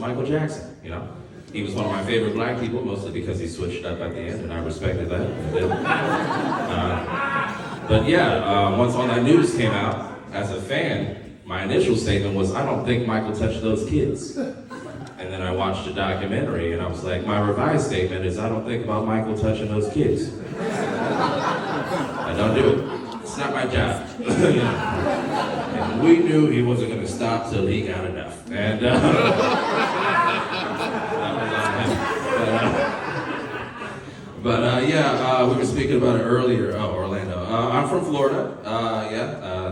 Michael Jackson, you know? He was one of my favorite black people, mostly because he switched up at the end, and I respected that. But yeah, once all that news came out, as a fan, my initial statement was, I don't think Michael touched those kids. And then I watched a documentary, and I was like, my revised statement is, I don't think about Michael touching those kids. I don't do it. It's not my job. You know? And we knew he wasn't going to stop till he got enough. And that was on him. But we were speaking about it earlier. Oh, Orlando. I'm from Florida.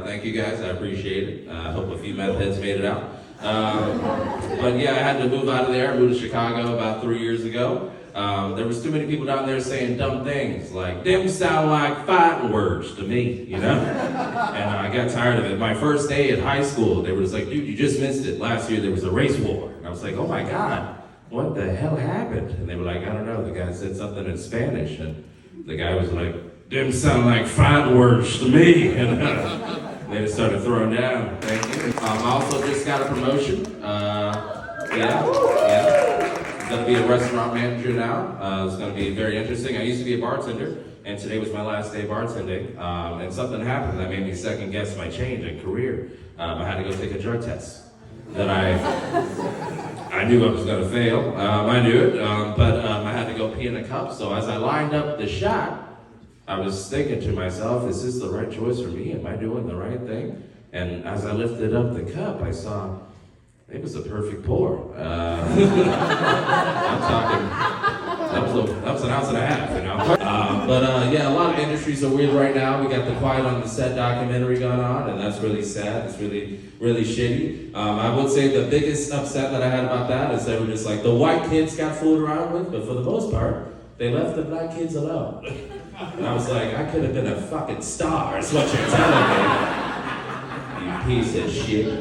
Thank you guys. I appreciate it. I hope a few meth heads made it out. But yeah, I had to move out of there. I moved to Chicago about 3 years ago. There was too many people down there saying dumb things like, them sound like fighting words to me, you know? And I got tired of it. My first day at high school, they were just like, dude, you just missed it. Last year there was a race war. And I was like, oh my God, what the hell happened? And they were like, I don't know. The guy said something in Spanish. And the guy was like, them sound like fighting words to me. And they just started throwing down. Thank you. I also just got a promotion. I'm going to be a restaurant manager now. It's going to be very interesting. I used to be a bartender, and today was my last day bartending. And something happened that made me second guess my change in career. I had to go take a drug test. That I knew I was going to fail. I knew it, but I had to go pee in a cup. So as I lined up the shot, I was thinking to myself, is this the right choice for me? Am I doing the right thing? And as I lifted up the cup, I saw it was a perfect pour. I'm talking, that was an ounce and a half, you know? A lot of industries are weird right now. We got the Quiet on the Set documentary going on, and that's really sad. It's really, really shitty. I would say the biggest upset that I had about that is they were just like, the white kids got fooled around with, but for the most part, they left the black kids alone. And I was like, I could have been a fucking star, is what you're telling me. You piece of shit.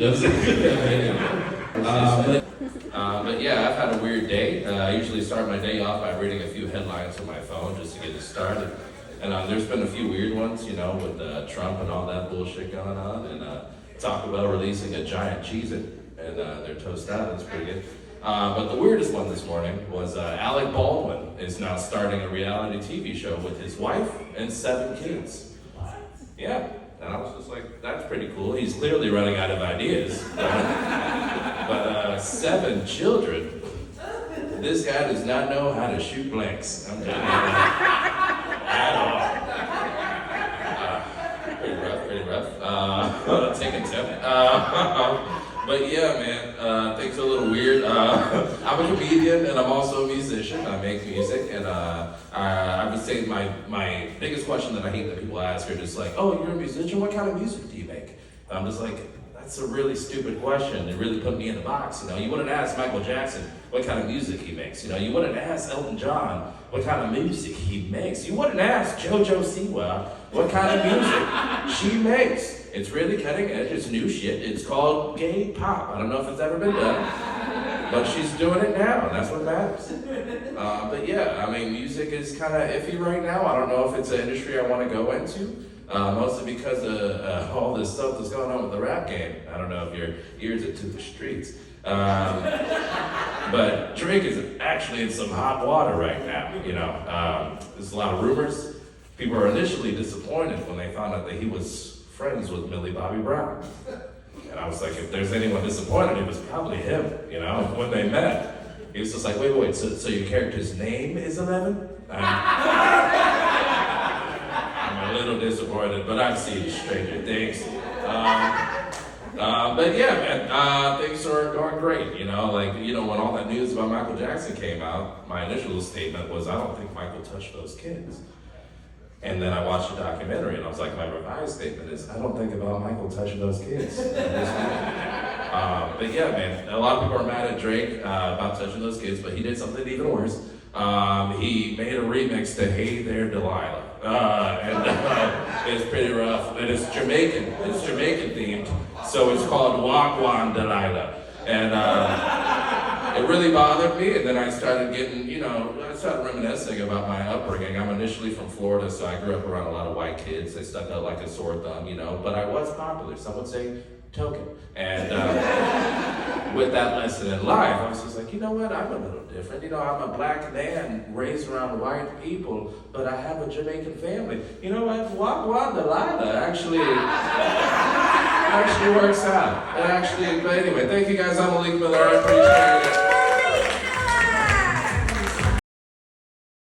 But yeah, I've had a weird day. I usually start my day off by reading a few headlines on my phone just to get it started. And there's been a few weird ones, you know, with Trump and all that bullshit going on. And Taco Bell releasing a giant Cheez-It and their tostada is pretty good. But the weirdest one this morning was Alec Baldwin is now starting a reality TV show with his wife and 7 kids. Yeah, and I was just like, that's pretty cool. He's clearly running out of ideas. But 7 children. This guy does not know how to shoot blanks. I'm telling you at all. Pretty rough. Take a tip. But yeah, man, things are a little weird. I'm a comedian and I'm also a musician. I make music, and I would say my biggest question that I hate that people ask are just like, oh, you're a musician? What kind of music do you make? I'm just like, that's a really stupid question. It really put me in the box. You know, you wouldn't ask Michael Jackson what kind of music he makes. You know, you wouldn't ask Elton John what kind of music he makes. You wouldn't ask JoJo Siwa what kind of music she makes. It's really cutting edge. It's new shit. It's called gay pop. I don't know if it's ever been done, but she's doing it now, and that's what matters. But yeah, I mean, music is kind of iffy right now. I don't know if it's an industry I want to go into. Mostly because of all this stuff that's going on with the rap game. I don't know if your ears are to the streets. But Drake is actually in some hot water right now, you know. There's a lot of rumors. People are initially disappointed when they found out that he was friends with Millie Bobby Brown. And I was like, if there's anyone disappointed, it was probably him, you know, when they met. He was just like, wait, so your character's name is 11? I'm a little disappointed, but I've seen Stranger Things. But yeah, man, things are going great, you know, like, you know, when all that news about Michael Jackson came out, my initial statement was, I don't think Michael touched those kids. And then I watched the documentary and I was like, my revised statement is, I don't think about Michael touching those kids. But yeah, man, a lot of people are mad at Drake about touching those kids, but he did something even worse. He made a remix to Hey There Delilah. It's pretty rough. And it's Jamaican themed, so it's called Wagwan Delilah. And it really bothered me, and then I started getting, you know, I started reminiscing about my upbringing. I'm initially from Florida, so I grew up around a lot of white kids. They stuck out like a sore thumb, you know, but I was popular. Some would say token. And with that lesson in life. I was just like, you know what, I'm a little different. You know, I'm a black man raised around white people, but I have a Jamaican family. You know what, Wagwan Delilah actually works out. It actually, but anyway, thank you guys. I'm Malik Miller. I appreciate it.